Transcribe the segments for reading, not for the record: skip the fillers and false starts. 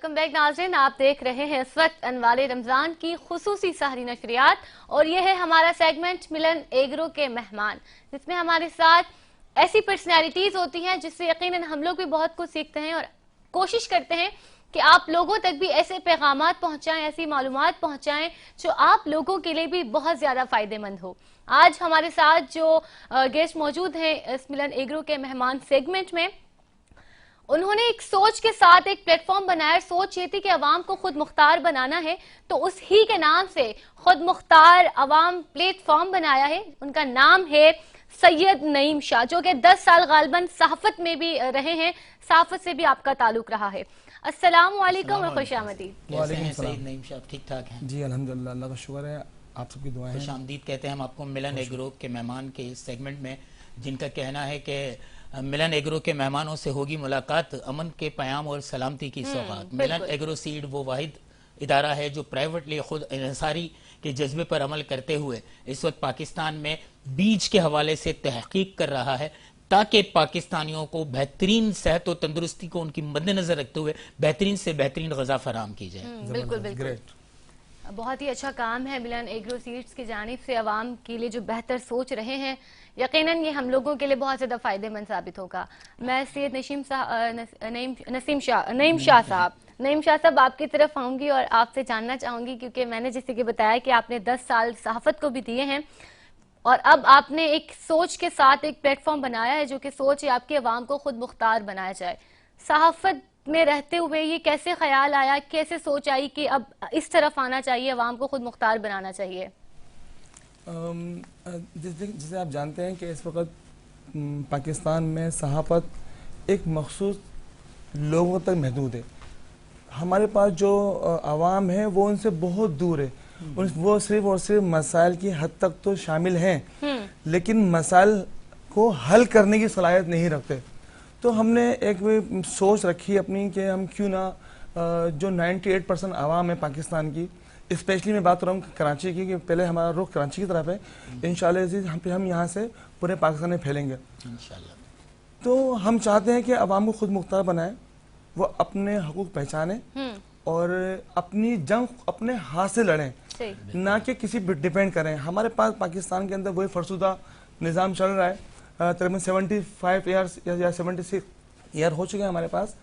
Welcome back नाज़रीन, आप देख रहे हैं इस वक्त अनवाले रमजान की खुसूसी सहरी नशरियात और ये है हमारा सेगमेंट मिलन एग्रो के मेहमान, जिसमें हमारे साथ ऐसी पर्सनैलिटीज होती हैं जिससे यकीनन हम लोग भी बहुत कुछ सीखते हैं और कोशिश करते हैं कि आप लोगों तक भी ऐसे पैगामात पहुंचाएं, ऐसी मालूमात पहुंचाएं जो आप लोगों के लिए भी बहुत ज्यादा फायदेमंद हो। आज हमारे साथ जो गेस्ट मौजूद हैं इस मिलन एग्रो के मेहमान सेगमेंट में, उन्होंने एक सोच के साथ एक प्लेटफॉर्म बनाया। सोच ये थी कि अवाम को खुद मुख्तार बनाना है, तो उस ही के नाम से खुद मुख्तार अवाम प्लेटफॉर्म बनाया है। उनका नाम है सैयद नईम शाह, जो कि 10 साल गालिबन सहाफत में भी रहे हैं, सहाफत से भी आपका ताल्लुक रहा है। अस्सलाम वालेकुम और खुशामदीद। सैयद नईम शाह ठीक ठाक हैं जी? अल्हम्दुलिल्लाह, अल्लाह का शुक्र है, आप सबकी दुआएं हैं। खुशामदीद कहते हैं हम आपको मिलन एग्रो के मेहमान के इस सेगमेंट में, जिनका कहना है कि मिलन एग्रो के मेहमानों से होगी मुलाकात, अमन के प्याम और सलामती की सौगात। मिलन एग्रो सीड वो वाहिद इदारा है जो प्राइवेटली खुद इंसारी के जज्बे पर अमल करते हुए इस वक्त पाकिस्तान में बीज के हवाले से तहकीक कर रहा है, ताकि पाकिस्तानियों को बेहतरीन सेहत और तंदुरुस्ती को उनकी मद्देनजर रखते हुए बेहतरीन से बेहतरीन गजा फराहम की जाए। बिल्कुल बिल्कुल, बहुत ही अच्छा काम है मिलन एग्रो सीड्स की जानिब से आवाम के लिए जो बेहतर सोच रहे हैं। यकीनन ये हम लोगों के लिए बहुत ज़्यादा फ़ायदेमंद साबित होगा। मैं सैयद नईम शाह साहब आपकी तरफ आऊँगी और आपसे जानना चाहूँगी, क्योंकि मैंने जैसे कि बताया कि आपने 10 साल सहाफ़त को भी दिए हैं और अब आपने एक सोच के साथ एक प्लेटफॉर्म बनाया है, जो कि सोच है आपकी आवाम को खुद मुख्तार बनाया जाए। सहाफ़त में रहते हुए ये कैसे ख्याल आया, कैसे सोच आई कि अब इस तरफ आना चाहिए, अवाम को खुद मुख्तार बनाना चाहिए? जैसे आप जानते हैं कि इस वक्त पाकिस्तान में सहाफ़त एक मखसूस लोगों तक महदूद है। हमारे पास जो अवाम है वो उनसे बहुत दूर है। वो सिर्फ और सिर्फ मसाइल की हद तक तो शामिल हैं, लेकिन मसाइल को हल करने की सलाहियत नहीं रखते। तो हमने एक सोच रखी अपनी कि हम क्यों ना जो 98% आवाम है पाकिस्तान की, स्पेशली मैं बात कर रहा हूँ कराची की, कि पहले हमारा रुख कराची की तरफ है, इंशाल्लाह अज़ीज़ हम यहाँ से पूरे पाकिस्तान में फैलेंगे इंशाल्लाह। तो हम चाहते हैं कि आवाम को खुद मुख्तार बनाए, वो अपने हकूक पहचाने और अपनी जंग अपने हाथ से लड़ें, ना कि किसी पर डिपेंड करें। हमारे पास पाकिस्तान के अंदर वही फरसुदा निज़ाम चल रहा है, तकरीबन 75 ईयर्स या 76 ईयर हो चुके हैं हमारे पास।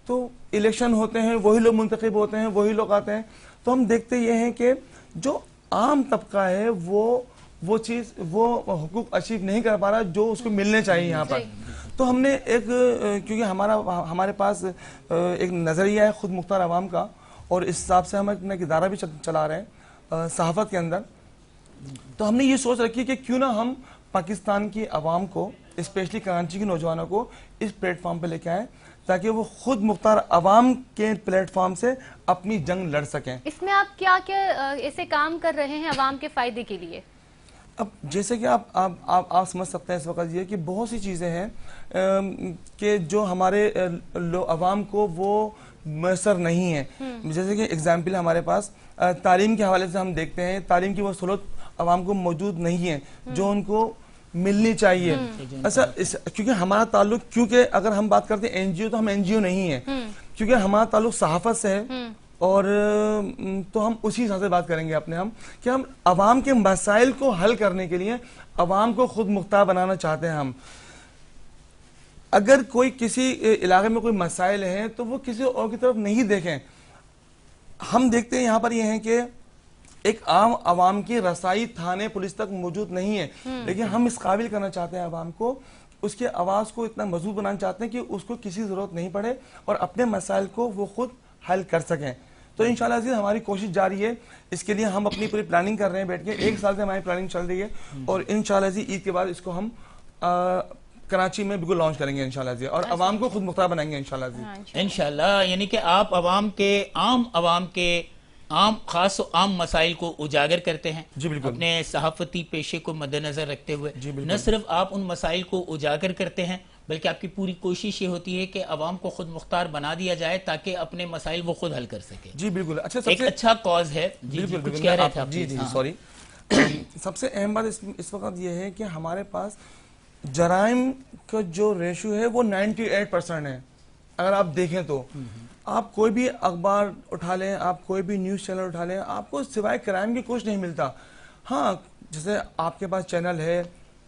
तो इलेक्शन होते हैं, वही लोग मुंतखब होते हैं, वही लोग आते हैं। तो हम देखते ये हैं कि जो आम तबका है वो चीज़ वो हुकूक अचीव नहीं कर पा रहा जो उसको मिलने चाहिए यहाँ पर। तो हमने एक, क्योंकि हमारे पास एक नज़रिया है खुद मुख्तार अवाम का, और इस हिसाब से हम अपना इदारा भी चला रहे हैं सहाफ़त के अंदर। तो हमने ये सोच रखी कि क्यों ना हम पाकिस्तान की आवाम को, स्पेशली कराची के नौजवानों को इस प्लेटफॉर्म पे लेके आए, ताकि वो खुद मुख्तार अवाम के प्लेटफॉर्म से अपनी जंग लड़ सकें। इसमें आप क्या क्या ऐसे काम कर रहे हैं अवाम के फायदे के लिए? अब जैसे कि आप समझ सकते हैं इस वक्त ये कि बहुत सी चीज़ें हैं कि जो हमारे अवाम को वो मैसर नहीं है। जैसे कि एग्जाम्पल हमारे पास तालीम के हवाले से हम देखते हैं, तालीम की वो सहूलत अवाम को मौजूद नहीं है जो उनको मिलनी चाहिए। अच्छा, क्योंकि हमारा ताल्लुक, क्योंकि अगर हम बात करते हैं एनजीओ, तो हम एनजीओ नहीं है, क्योंकि हमारा ताल्लुक सहाफ़त से है। और तो हम उसी हिसाब से बात करेंगे अपने हम कि हम अवाम के मसाइल को हल करने के लिए अवाम को खुद मुख्तार बनाना चाहते हैं। हम अगर कोई किसी इलाके में कोई मसाइल हैं तो वो किसी और की तरफ नहीं देखें। हम देखते हैं यहाँ पर ये है कि एक आम आवाम की रसाई थाने पुलिस तक मौजूद नहीं है, लेकिन हम इस काबिल करना चाहते हैं आवाम को, उसके आवाज़ को इतना मजबूत बनाना चाहते हैं कि उसको किसी ज़रूरत नहीं पड़े और अपने मसाइल को वो खुद हल कर सकें। तो इंशाल्लाह अज़ीज़ हमारी कोशिश जारी है, इसके लिए हम अपनी पूरी प्लानिंग कर रहे हैं बैठ के। 1 साल से हमारी प्लानिंग चल रही है और इंशाल्लाह अज़ीज़ ईद के बाद इसको हम कराची में बिल्कुल लॉन्च करेंगे इंशाल्लाह अज़ीज़, और आवाम को खुद मुख्तार बनाएंगे इंशाल्लाह अज़ीज़। इंशाल्लाह, यानी कि आप आवाम के खास आम मसाइल को उजागर करते हैं। जी बिल्कुल, अपने सहाफती पेशे को मद्देनजर रखते हुए न सिर्फ आप उन मसाइल को उजागर करते हैं, बल्कि आपकी पूरी कोशिश ये होती है कि अवाम को खुद मुख्तार बना दिया जाए ताकि अपने मसाइल वो खुद हल कर सके। जी बिल्कुल, अच्छा, एक अच्छा कॉज है। बिल्कुल, कुछ कह रहे थे आप? जी सॉरी। सबसे अहम बात इस वक्त ये है कि हमारे पास जराइम का जो रेशो है वो 98% है। अगर आप देखें तो آپ کوئی بھی اخبار اٹھا لیں, آپ کوئی بھی نیوز چینل اٹھا لیں, آپ کو سوائے کرائم کی کچھ نہیں ملتا. ہاں جیسے آپ کے پاس چینل ہے,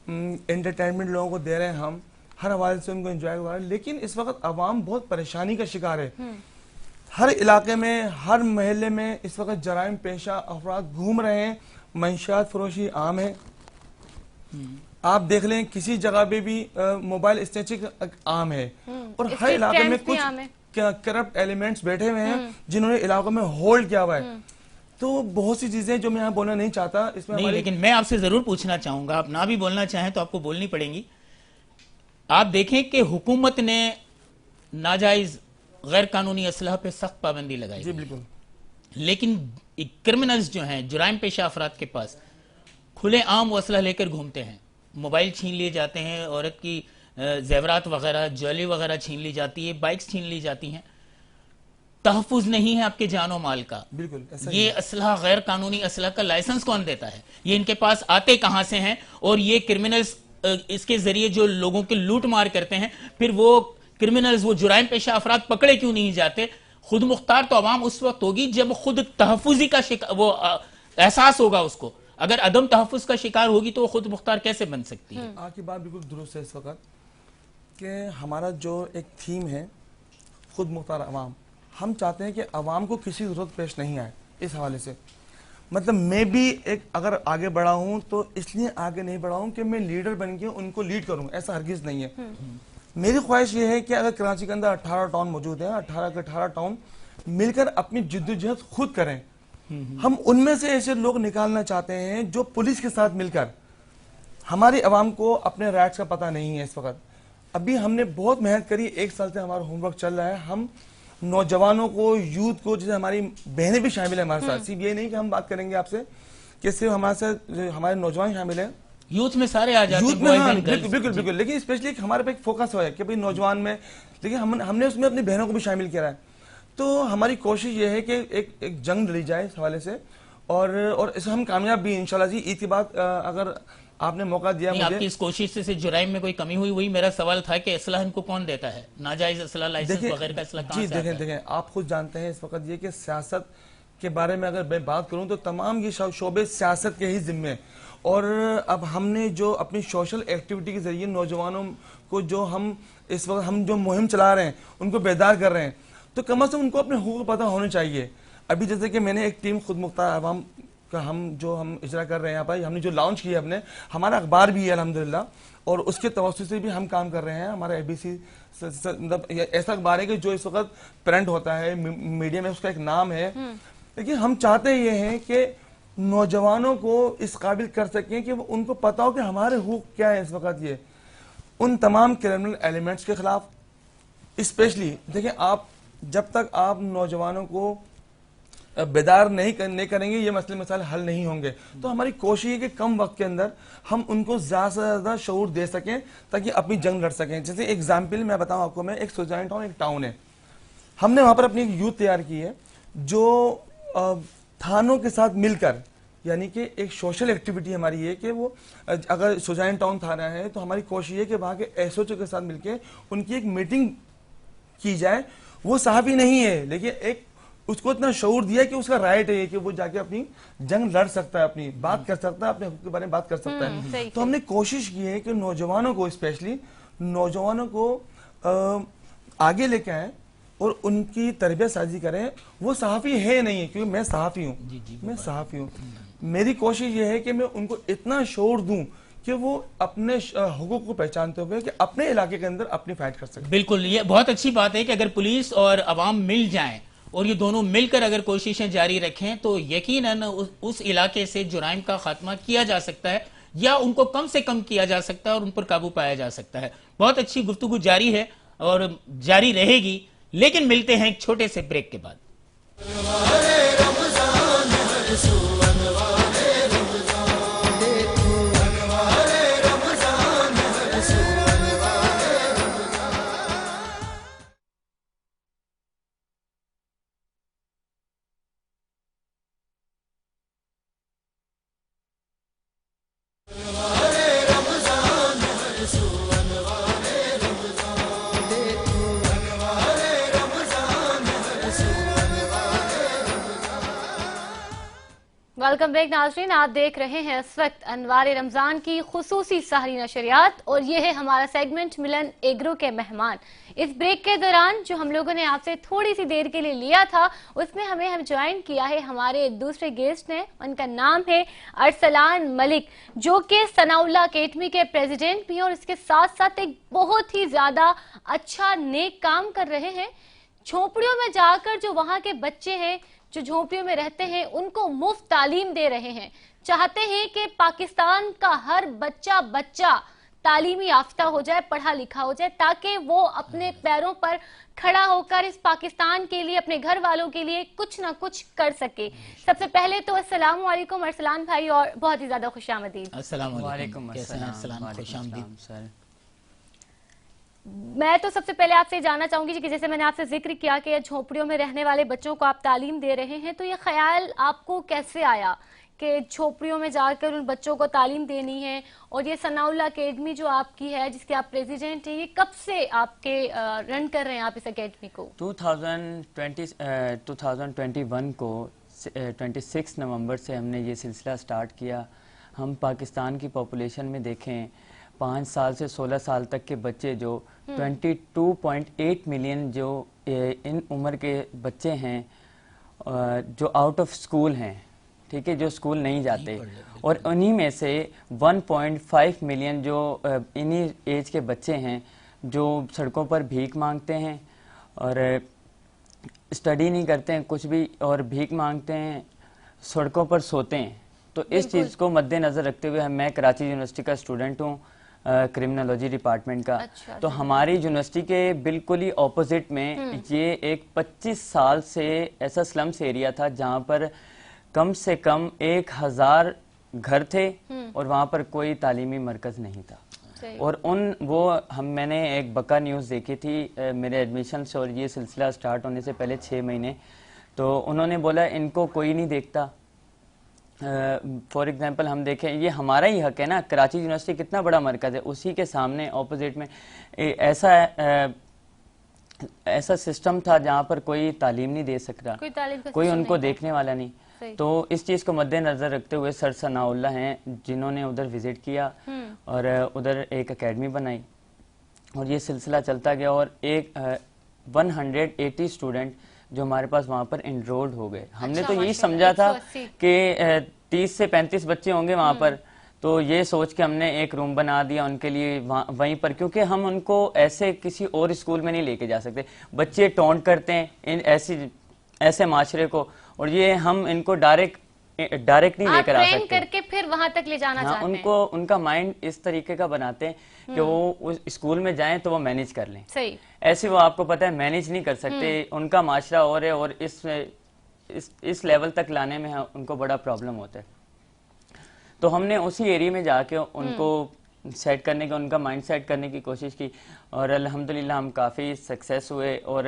انٹرٹینمنٹ لوگوں کو دے رہے ہیں ہم, ہر حوالے سے ان کو انجوائے کر رہے ہیں, لیکن اس وقت عوام بہت پریشانی کا شکار ہے. ہر علاقے میں, ہر محلے میں اس وقت جرائم پیشہ افراد گھوم رہے ہیں, منشیات فروشی عام ہے. آپ دیکھ لیں کسی جگہ پہ بھی موبائل اسنیچنگ عام ہے, اور ہر علاقے میں کچھ کرپٹ ایلیمنٹس بیٹھے ہوئے ہیں جنہوں نے علاقوں میں ہولڈ کیا ہوا ہے. تو بہت سی چیزیں جو میں یہاں بولنا نہیں چاہتا اس میں نہیں, لیکن میں آپ سے ضرور پوچھنا چاہوں گا, آپ نہ بھی بولنا چاہیں تو آپ کو بولنی پڑیں گی. آپ دیکھیں کہ حکومت نے ناجائز غیر قانونی اسلحہ پہ سخت پابندی لگائی. جی بالکل. لیکن کرمنلز جو ہیں, جرائم پیشہ افراد کے پاس کھلے عام وہ اسلحہ لے کر گھومتے ہیں, موبائل چھین لیے جاتے ہیں, عورت کی زیورات وغیرہ, جویلری وغیرہ چھین لی جاتی ہے, بائکس چھین لی جاتی ہیں. تحفظ نہیں ہے آپ کے جان و مال کا. بالکل. یہ اسلحہ, غیر قانونی اسلحہ کا لائسنس کون دیتا ہے؟ یہ ان کے پاس آتے کہاں سے ہیں؟ اور یہ کرمنلز اس کے ذریعے جو لوگوں کے لوٹ مار کرتے ہیں, پھر وہ کرمنلز, وہ جرائم پیشہ افراد پکڑے کیوں نہیں جاتے؟ خود مختار تو عوام اس وقت ہوگی جب خود تحفظی کا وہ احساس ہوگا اس کو. اگر عدم تحفظ کا شکار ہوگی تو وہ خود مختار کیسے بن سکتی ہے؟ آپ کی بات بالکل درست ہے اس وقت کہ ہمارا جو ایک تھیم ہے خود مختار عوام, ہم چاہتے ہیں کہ عوام کو کسی ضرورت پیش نہیں آئے. اس حوالے سے مطلب میں بھی ایک اگر آگے بڑھا ہوں تو اس لیے آگے نہیں بڑھا ہوں کہ میں لیڈر بن کے ان کو لیڈ کروں, ایسا ہرگز نہیں ہے. میری خواہش یہ ہے کہ اگر کراچی کے اندر 18 ٹاؤن موجود ہیں, 18 کے 18 ٹاؤن مل کر اپنی جدوجہد خود کریں. ہم ان میں سے ایسے لوگ نکالنا چاہتے ہیں جو پولیس کے ساتھ مل کر, ہماری عوام کو اپنے رائٹس کا پتہ نہیں ہے اس وقت. ابھی ہم نے بہت محنت کری, 1 سال سے ہمارا ہوم ورک چل رہا ہے. ہم نوجوانوں کو, یوتھ کو, جیسے ہماری بہنیں بھی شامل ہیں ہمارے ساتھ, صرف یہ نہیں کہ ہم بات کریں گے آپ سے کہ صرف ہمارے ساتھ ہمارے نوجوان شامل ہیں, یوتھ میں سارے آ جاتے ہیں, یوتھ میں بالکل بالکل, لیکن اسپیشلی ہمارے پہ ایک فوکس ہوا ہے کہ بھئی نوجوان میں, لیکن ہم نے اس میں اپنی بہنوں کو بھی شامل کیا ہے. تو ہماری کوشش یہ ہے کہ ایک جنگ لڑی جائے اس حوالے سے, اور اس میں ہم کامیاب بھی انشاءاللہ. جی عید کے بعد اگر آپ نے موقع دیا مجھے, آپ کی اس کوشش سے جرائم میں کوئی کمی ہوئی؟ وہی میرا سوال تھا کہ اسلحہ ان کو کون دیتا ہے, ناجائز اسلحہ, لائسنس وغیرہ کا اسلحہ کہاں سے آتا ہے؟ دیکھیں آپ خود جانتے ہیں اس وقت یہ کہ سیاست کے بارے میں اگر میں بات کروں تو تمام یہ شعبے سیاست کے ہی ذمہ ہیں. اور اب ہم نے جو اپنی سوشل ایکٹیویٹی کے ذریعے نوجوانوں کو جو ہم اس وقت ہم جو مہم چلا رہے ہیں ان کو بیدار کر رہے ہیں, تو کم از کم ان کو اپنے حقوق پتہ ہونے چاہیے. ابھی جیسے کہ میں نے ایک ٹیم خود مختار عوام کا ہم اجرا کر رہے ہیں یہاں پر, ہم نے جو لانچ کیا اپنے, ہمارا اخبار بھی ہے الحمدللہ, اور اس کے توسط سے بھی ہم کام کر رہے ہیں. ہمارا ABC ایسا اخبار ہے کہ جو اس وقت پرنٹ ہوتا ہے میڈیا میں, اس کا ایک نام ہے. لیکن ہم چاہتے یہ ہیں کہ نوجوانوں کو اس قابل کر سکیں کہ ان کو پتا ہو کہ ہمارے حقوق کیا ہے اس وقت. یہ ان تمام کرمنل ایلیمنٹس کے خلاف اسپیشلی دیکھیں, آپ جب تک آپ نوجوانوں کو بیدار نہیں کریں گے یہ مسئلے مسائل حل نہیں ہوں گے. تو ہماری کوشش ہے کہ کم وقت کے اندر ہم ان کو زیادہ سے زیادہ شعور دے سکیں تاکہ اپنی جنگ لڑ سکیں. جیسے ایگزامپل میں بتاؤں آپ کو, میں ایک سوزائن ٹاؤن ایک ٹاؤن ہے, ہم نے وہاں پر اپنی ایک یوتھ تیار کی ہے جو تھانوں کے ساتھ مل کر, یعنی کہ ایک سوشل ایکٹیویٹی ہماری ہے کہ وہ اگر سوزائن ٹاؤن تھانہ ہے تو ہماری کوشش ہے کہ وہاں کے SHO کے ساتھ مل کے ان کی ایک میٹنگ کی جائے. وہ صحافی نہیں ہے لیکن ایک اس کو اتنا شعور دیا کہ اس کا رائٹ ہے کہ وہ جا کے اپنی جنگ لڑ سکتا ہے, اپنی بات کر سکتا ہے, اپنے حقوق کے بارے میں بات کر سکتا ہے. تو ہم نے کوشش کی ہے کہ نوجوانوں کو, اسپیشلی نوجوانوں کو آگے لے کے آئیں اور ان کی تربیت سازی کریں. وہ صحافی ہے نہیں, کیونکہ میں صحافی ہوں, میں صحافی ہوں. میری کوشش یہ ہے کہ میں ان کو اتنا شعور دوں کہ وہ اپنے حقوق کو پہچانتے ہوئے کہ اپنے علاقے کے اندر اپنی فائٹ کر سکیں. بالکل, یہ بہت اچھی بات ہے کہ اگر پولیس اور عوام مل جائیں اور یہ دونوں مل کر اگر کوششیں جاری رکھیں تو یقیناً اس علاقے سے جرائم کا خاتمہ کیا جا سکتا ہے, یا ان کو کم سے کم کیا جا سکتا ہے اور ان پر قابو پایا جا سکتا ہے. بہت اچھی گفتگو جاری ہے اور جاری رہے گی, لیکن ملتے ہیں ایک چھوٹے سے بریک کے بعد. वेलकम बैक नाज़रीन, आप देख रहे हैं इस वक्त अनवारे रमजान की खुसूसी सहरी नशरियात और ये है हमारा सेगमेंट मिलन एग्रो के मेहमान। इस ब्रेक के दौरान जो हम लोगों ने आपसे थोड़ी सी देर के लिए लिया था उसमें हम ज्वाइन किया है हमारे दूसरे गेस्ट ने। उनका नाम है अरसलान मलिक, जो कि सनाउल्लाह अकेडमी के प्रेसिडेंट भी हैं और इसके साथ साथ एक बहुत ही ज्यादा अच्छा नेक काम कर रहे हैं। झोपड़ियों में जाकर जो वहां के बच्चे हैं, जो झोपड़ियों में रहते हैं, उनको मुफ्त तालीम दे रहे हैं। चाहते हैं कि पाकिस्तान का हर बच्चा तालीमी याफ्ता हो जाए, पढ़ा लिखा हो जाए, ताकि वो अपने पैरों पर खड़ा होकर इस पाकिस्तान के लिए, अपने घर वालों के लिए कुछ ना कुछ कर सके। सबसे पहले तो अस्सलाम वालेकुम अरसलान भाई और बहुत ही ज्यादा खुशामदीद। अस्सलाम वालेकुम, खुशामदीद सर। मैं तो सबसे पहले आपसे जानना चाहूंगी कि जैसे मैंने आपसे जिक्र किया कि झोपड़ियों में रहने वाले बच्चों को आप तालीम दे रहे हैं, तो ये ख्याल आपको कैसे आया कि झोपड़ियों में जाकर उन बच्चों को तालीम देनी है? और ये सनाउल्लाह अकेडमी जो आपकी है, जिसके आप प्रेसिडेंट हैं, ये कब से आपके रन कर रहे हैं आप इस अकेडमी को? 2021 को 26 नवंबर से हमने ये सिलसिला स्टार्ट किया। हम पाकिस्तान की पॉपुलेशन में देखें 5 साल से 16 साल तक के बच्चे जो 22.8 मिलियन जो इन उम्र के बच्चे हैं जो आउट ऑफ स्कूल हैं, ठीक है, जो स्कूल नहीं जाते, और उन्हीं में से 1.5 मिलियन जो इन्हीं एज के बच्चे हैं जो सड़कों पर भीख मांगते हैं और स्टडी नहीं करते हैं कुछ भी, और भीख मांगते हैं, सड़कों पर सोते हैं। तो इस चीज़ को मद्देनज़र रखते हुए मैं कराची यूनिवर्सिटी का स्टूडेंट हूँ, क्रिमिनोलॉजी डिपार्टमेंट का। अच्छा, तो हमारी यूनिवर्सिटी के बिल्कुल ही ऑपोजिट में ये एक 25 साल से ऐसा स्लम्स एरिया था जहाँ पर कम से कम 1000 घर थे और वहाँ पर कोई तालीमी मरकज नहीं था। और मैंने एक बका न्यूज़ देखी थी मेरे एडमिशन से और ये सिलसिला स्टार्ट होने से पहले 6 महीने, तो उन्होंने बोला इनको कोई नहीं देखता। फॉर एग्जांपल हम देखें, ये हमारा ही हक है ना, कराची यूनिवर्सिटी कितना बड़ा मरकज है, उसी के सामने ऑपोजिट में ऐसा सिस्टम था जहाँ पर कोई तालीम नहीं दे सकता, कोई उनको देखने वाला नहीं। तो इस चीज़ को मद्देनजर रखते हुए सर सनाउल्लाह हैं जिन्होंने उधर विजिट किया और उधर एक एकेडमी बनाई और ये सिलसिला चलता गया और एक 180 स्टूडेंट जो हमारे पास वहाँ पर एनरोल्ड हो गए। हमने तो यही समझा था कि 30 से 35 बच्चे होंगे वहाँ पर, तो ये सोच के हमने एक रूम बना दिया उनके लिए वहीं पर, क्योंकि हम उनको ऐसे किसी और स्कूल में नहीं लेके जा सकते। बच्चे टॉन्ट करते हैं ऐसे माशरे को, और ये हम इनको डायरेक्ट नहीं लेकर आ सकते, करके फिर वहां तक ले जाना चाहते हैं। उनको उनका माइंड इस तरीके का बनाते हैं कि वो उस स्कूल में जाएं तो वो मैनेज कर लें। सही, ऐसे वो आपको पता है मैनेज नहीं कर सकते, उनका माशरा और है, और इस लेवल तक लाने में उनको बड़ा प्रॉब्लम होता है। तो हमने उसी एरिया में जाके उनको सेट करने की, उनका माइंड सेट करने की कोशिश की और अल्हम्दुलिल्लाह हम काफ़ी सक्सेस हुए और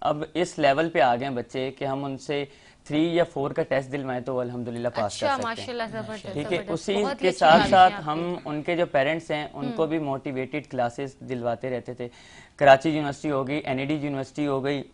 अब इस लेवल पे आ गए बच्चे कि हम उनसे 3 या 4 का टेस्ट दिलवाएं तो अल्हम्दुलिल्लाह पास कर सकते हैं। ठीक है, उसी के साथ साथ हम उनके जो पेरेंट्स हैं उनको भी मोटिवेटेड क्लासेस दिलवाते रहते थे। कराची यूनिवर्सिटी हो गई, NED यूनिवर्सिटी हो गई,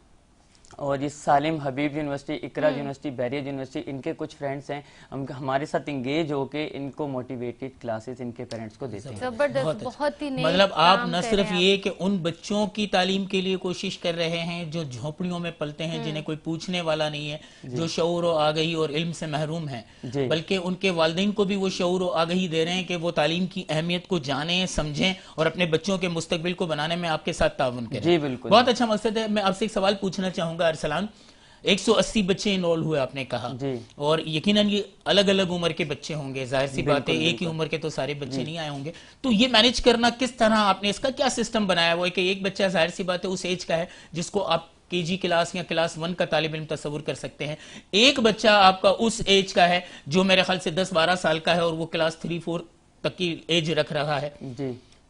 और ये सालिम हबीब यूनिवर्सिटी, इकरा यूनिवर्सिटी, बैरिया यूनिवर्सिटी, इनके कुछ फ्रेंड्स हैं, हम हमारे साथ इंगेज होके इनको मोटिवेटेड क्लासेस इनके पेरेंट्स को देते हैं। जबरदस्त, बहुत ही मतलब आप न सिर्फ ये कि उन बच्चों की तालीम के लिए कोशिश कर रहे हैं जो झोपड़ियों में पलते हैं, जिन्हें कोई पूछने वाला नहीं है, जो शऊर व आगही और इल्म से महरूम हैं, बल्कि उनके वालिदैन को भी वो शऊर व आगही दे रहे हैं कि वो तालीम की अहमियत को जानें, समझें और अपने बच्चों के मुस्तकबिल को बनाने में आपके साथ ताउन करें। जी बिल्कुल, बहुत अच्छा मकसद है। मैं आपसे एक सवाल पूछना चाहूंगा अरसलान, 180 बच्चे इनरोल हुए आपने कहा, और यकीनन ये अलग अलग उम्र के बच्चे होंगे, जाहिर सी बात है एक ही उम्र के तो सारे बच्चे नहीं आए होंगे, तो ये मैनेज करना किस तरह आपने, इसका क्या सिस्टम बनाया हुआ है कि एक बच्चा जाहिर सी बात है उस एज का है जिसको आप KG क्लास या क्लास 1 का तालिब इल्म तस्वुर कर सकते हैं, एक बच्चा आपका उस एज का है जो मेरे ख्याल से 10-12 साल का है और वो क्लास 3-4 तक की एज रख रहा है,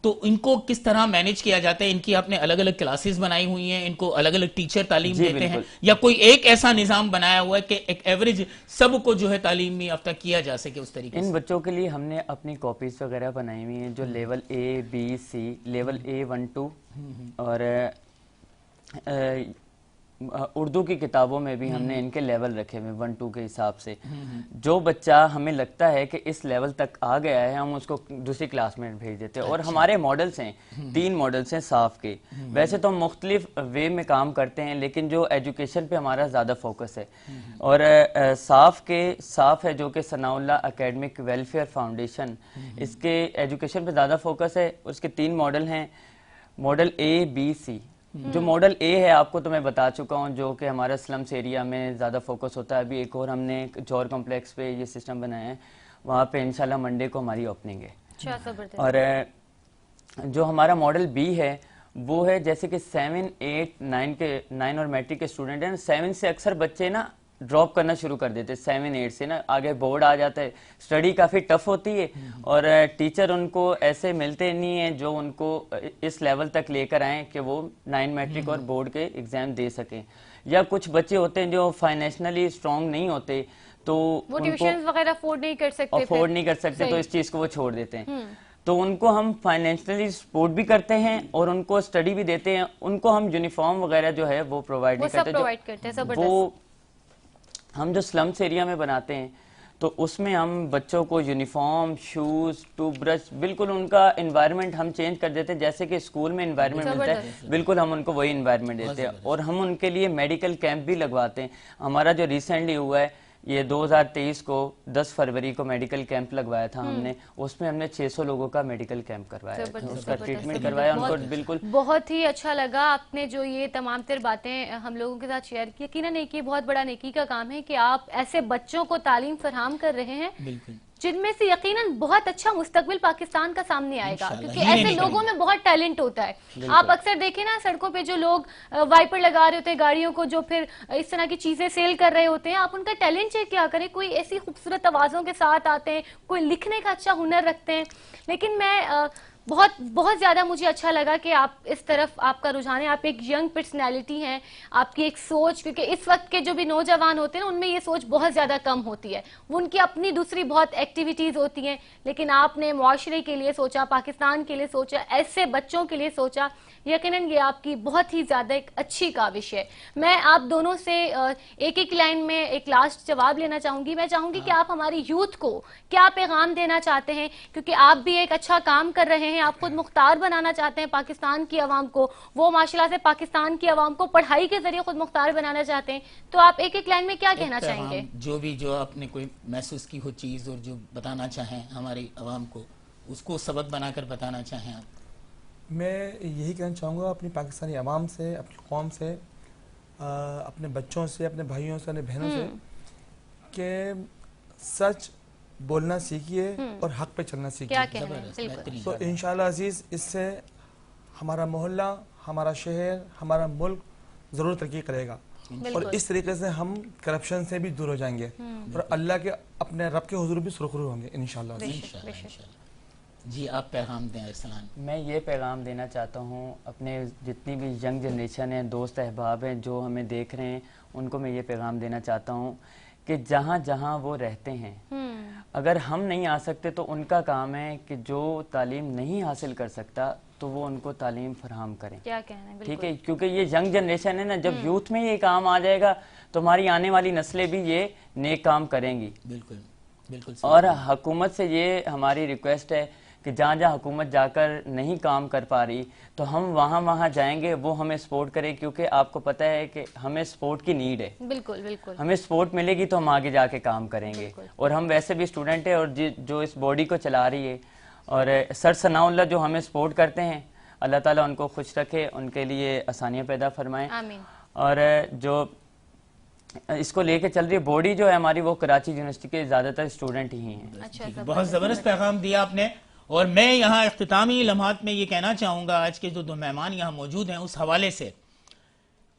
तो इनको किस तरह मैनेज किया जाता है? इनकी आपने अलग अलग क्लासेस बनाई हुई हैं, इनको अलग अलग टीचर तालीम देते हैं, या कोई एक ऐसा निजाम बनाया हुआ है कि एक एवरेज सबको जो है तालीम याफ्ता किया जा सके उस तरीके से? इन बच्चों के लिए हमने अपनी कॉपीज वगैरह बनाई हुई हैं जो level A, B, C, level A 1, 2 और اردو کی کتابوں میں بھی ہم نے ان کے لیول رکھے ہوئے 1-2 کے حساب سے. جو بچہ ہمیں لگتا ہے کہ اس لیول تک آ گیا ہے ہم اس کو دوسری کلاس میں بھیج دیتے ہیں. اور ہمارے ماڈلز ہیں 3 ماڈلز ہیں صاف کے. ویسے تو ہم مختلف وے میں کام کرتے ہیں لیکن جو ایجوکیشن پہ ہمارا زیادہ فوکس ہے. اور صاف ہے جو کہ ثناء اللہ اکیڈمک ویلفیئر فاؤنڈیشن, اس کے ایجوکیشن پہ زیادہ فوکس ہے. اس کے 3 ماڈل ہیں, ماڈل A, B, C. جو ماڈل A ہے آپ کو تو میں بتا چکا ہوں, جو کہ ہمارا سلمس ایریا میں زیادہ فوکس ہوتا ہے. ابھی ایک اور ہم نے جوہر کمپلیکس پہ یہ سسٹم بنایا ہے, وہاں پہ انشاءاللہ منڈے کو ہماری اوپننگ ہے. اور جو ہمارا ماڈل B ہے وہ ہے جیسے کہ 7, 8, 9 اور میٹرک کے اسٹوڈنٹ ہیں. 7 سے اکثر بچے نا ڈراپ کرنا شروع کر دیتے, 7, 8 سے نا آگے بورڈ آ جاتا ہے, اسٹڈی کافی ٹف ہوتی ہے اور ٹیچر ان کو ایسے ملتے نہیں ہیں جو ان کو اس لیول تک لے کر آئیں کہ وہ 9 میٹرک اور بورڈ کے ایگزام دے سکیں. یا کچھ بچے ہوتے ہیں جو فائنینشلی اسٹرانگ نہیں ہوتے تو وہ ٹیوشنز وغیرہ افورڈ نہیں کر سکتے تو اس چیز کو وہ چھوڑ دیتے ہیں. تو ان کو ہم فائنینشلی سپورٹ بھی کرتے ہیں اور ان کو اسٹڈی بھی دیتے ہیں. ان کو ہم یونیفارم وغیرہ جو ہے وہ پرووائڈ نہیں کرتے. وہ ہم جو سلمس ایریا میں بناتے ہیں تو اس میں ہم بچوں کو یونیفارم, شوز, ٹوتھ برش, بالکل ان کا انوائرمنٹ ہم چینج کر دیتے ہیں. جیسے کہ اسکول میں انوائرمنٹ ملتا ہے بالکل ہم ان کو وہی انوائرمنٹ دیتے ہیں. اور ہم ان کے لیے میڈیکل کیمپ بھی لگواتے ہیں. ہمارا جو ریسنٹلی ہوا ہے یہ 2023 کو 10 فروری کو میڈیکل کیمپ لگوایا تھا ہم نے. اس میں ہم نے 600 لوگوں کا میڈیکل کیمپ کروایا, اس کا ٹریٹمنٹ کروایا ان کو. بالکل بہت ہی اچھا لگا آپ نے جو یہ تمام تر باتیں ہم لوگوں کے ساتھ شیئر کی. یقیناً ایک یہ بہت بڑا نیکی کا کام ہے کہ آپ ایسے بچوں کو تعلیم فراہم کر رہے ہیں جن میں سے یقیناً بہت اچھا مستقبل پاکستان کا سامنے آئے گا, کیونکہ ایسے لوگوں میں بہت ٹیلنٹ ہوتا ہے. آپ اکثر دیکھیں نا سڑکوں پہ جو لوگ وائپر لگا رہے ہوتے ہیں گاڑیوں کو, جو پھر اس طرح کی چیزیں سیل کر رہے ہوتے ہیں, آپ ان کا ٹیلنٹ چیک کیا کریں. کوئی ایسی خوبصورت آوازوں کے ساتھ آتے ہیں, کوئی لکھنے کا اچھا ہنر رکھتے ہیں. لیکن میں بہت زیادہ مجھے اچھا لگا کہ آپ اس طرف آپ کا رجحان ہے. آپ ایک ینگ پرسنالٹی ہیں, آپ کی ایک سوچ, کیونکہ اس وقت کے جو بھی نوجوان ہوتے ہیں ان میں یہ سوچ بہت زیادہ کم ہوتی ہے. وہ ان کی اپنی دوسری بہت ایکٹیویٹیز ہوتی ہیں, لیکن آپ نے معاشرے کے لیے سوچا, پاکستان کے لیے سوچا, ایسے بچوں کے لیے سوچا. یقیناً یہ آپ کی بہت ہی زیادہ ایک اچھی کاوش ہے. میں آپ دونوں سے ایک لائن میں ایک لاسٹ جواب لینا چاہوں گی. میں چاہوں گی کہ آپ ہماری یوتھ کو کیا پیغام دینا چاہتے ہیں, کیونکہ آپ بھی ایک اچھا کام کر رہے ہیں, آپ خود مختار بنانا چاہتے ہیں پاکستان کی عوام کو, وہ ماشاءاللہ سے پاکستان کی عوام کو پڑھائی کے ذریعے خود مختار بنانا چاہتے ہیں. تو آپ ایک لائن میں کیا کہنا چاہیں گے؟ جو آپ نے کوئی محسوس کی ہو چیز اور جو بتانا چاہیں ہماری عوام کو, اس کو سبق بنا کر بتانا چاہیں آپ. میں یہی کہنا چاہوں گا اپنی پاکستانی عوام سے, اپنی قوم سے, اپنے بچوں سے, اپنے بھائیوں سے, اپنے بہنوں سے, کہ سچ بولنا سیکھیے اور حق پہ چلنا سیکھیے. تو انشاءاللہ عزیز اس سے ہمارا محلہ, ہمارا شہر, ہمارا ملک ضرور ترقی کرے گا. اور اس طریقے سے ہم کرپشن سے بھی دور ہو جائیں گے اور اللہ کے اپنے رب کے حضور بھی سرخرو ہوں گے انشاءاللہ. جی آپ پیغام دیں ارسلان. میں یہ پیغام دینا چاہتا ہوں اپنے جتنی بھی ینگ جنریشن ہیں, دوست احباب ہیں جو ہمیں دیکھ رہے ہیں, ان کو میں یہ پیغام دینا چاہتا ہوں کہ جہاں جہاں وہ رہتے ہیں اگر ہم نہیں آ سکتے تو ان کا کام ہے کہ جو تعلیم نہیں حاصل کر سکتا تو وہ ان کو تعلیم فراہم کریں. ٹھیک ہے, کیونکہ یہ ینگ جنریشن ہے نا, جب یوتھ میں یہ کام آ جائے گا تو ہماری آنے والی نسلیں بھی یہ نیک کام کریں گی. بالکل. اور حکومت سے یہ ہماری ریکویسٹ ہے کہ جہاں جہاں حکومت جا کر نہیں کام کر پا رہی تو ہم وہاں جائیں گے, وہ ہمیں سپورٹ کرے, کیونکہ آپ کو پتہ ہے کہ ہمیں سپورٹ کی نیڈ ہے. بالکل. ہمیں سپورٹ ملے گی تو ہم آگے جا کے کام کریں گے. اور ہم ویسے بھی اسٹوڈنٹ ہیں, اور جو اس باڈی کو چلا رہی ہے, اور سر ثناء اللہ جو ہمیں سپورٹ کرتے ہیں, اللہ تعالیٰ ان کو خوش رکھے, ان کے لیے آسانیاں پیدا فرمائیں. اور جو اس کو لے کے چل رہی باڈی جو ہے ہماری, وہ کراچی یونیورسٹی کے زیادہ تر اسٹوڈنٹ ہی ہیں. بہت زبردست پیغام دیا آپ نے. اور میں یہاں اختتامی لمحات میں یہ کہنا چاہوں گا آج کے جو 2 مہمان یہاں موجود ہیں اس حوالے سے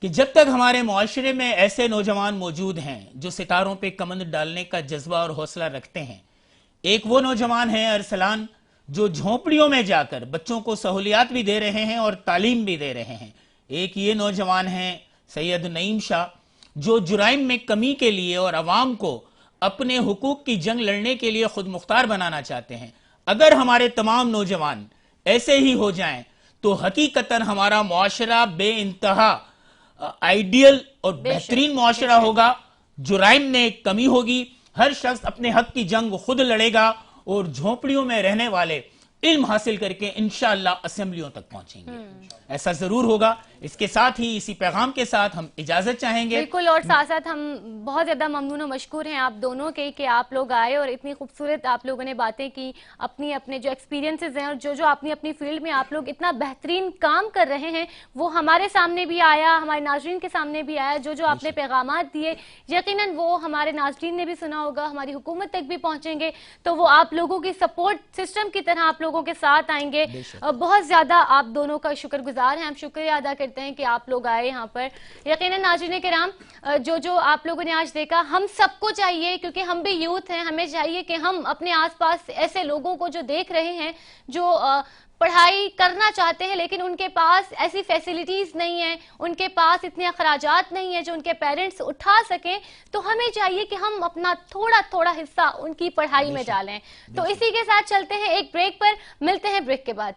کہ جب تک ہمارے معاشرے میں ایسے نوجوان موجود ہیں جو ستاروں پہ کمند ڈالنے کا جذبہ اور حوصلہ رکھتے ہیں, ایک وہ نوجوان ہیں ارسلان جو جھونپڑیوں میں جا کر بچوں کو سہولیات بھی دے رہے ہیں اور تعلیم بھی دے رہے ہیں. ایک یہ نوجوان ہیں سید نعیم شاہ جو جرائم میں کمی کے لیے اور عوام کو اپنے حقوق کی جنگ لڑنے کے لیے خود مختار بنانا چاہتے ہیں. اگر ہمارے تمام نوجوان ایسے ہی ہو جائیں تو حقیقتاً ہمارا معاشرہ بے انتہا आइडियल और बेहतरीन मुआशरा होगा, जुराइम में कमी होगी, हर शख्स अपने हक की जंग खुद लड़ेगा और झोपड़ियों में रहने वाले इल्म हासिल करके इंशाअल्लाह असेंबलियों तक पहुंचेंगे। ऐसा जरूर होगा। इसके साथ ही इसी पैगाम के साथ हम इजाजत चाहेंगे। बिल्कुल, और साथ साथ हम बहुत ज्यादा ममनून और मशकूर हैं आप दोनों के कि आप लोग आए और इतनी खूबसूरत आप लोगों ने बातें की, अपनी अपने जो एक्सपीरियंसेस हैं और जो अपनी अपनी फील्ड में आप लोग इतना बेहतरीन काम कर रहे हैं वो हमारे सामने भी आया, हमारे नाज़रीन के सामने भी आया। जो आपने पैगामात दिए यकीनन वो हमारे नाज़रीन ने भी सुना होगा, हमारी हुकूमत तक भी पहुंचेंगे, तो वो आप लोगों की सपोर्ट सिस्टम की तरह आप लोगों के साथ आएंगे। बहुत ज्यादा आप दोनों का शुक्रगुजार हैं, हम शुक्रिया अदा करते हैं कि आप लोग आए यहाँ पर। यकीनन नाज़रीन किराम, जो आप लोगों ने आज देखा, हम सबको चाहिए, क्योंकि हम भी यूथ हैं, हमें चाहिए कि हम अपने आसपास ऐसे लोगों को जो देख रहे हैं जो पढ़ाई करना चाहते हैं लेकिन उनके पास ऐसी फैसिलिटीज नहीं है, उनके पास इतने अखराजात नहीं है जो उनके पेरेंट्स उठा सकें, तो हमें चाहिए कि हम अपना थोड़ा थोड़ा हिस्सा उनकी पढ़ाई में डालें। तो इसी के साथ चलते हैं एक ब्रेक पर, मिलते हैं ब्रेक के बाद।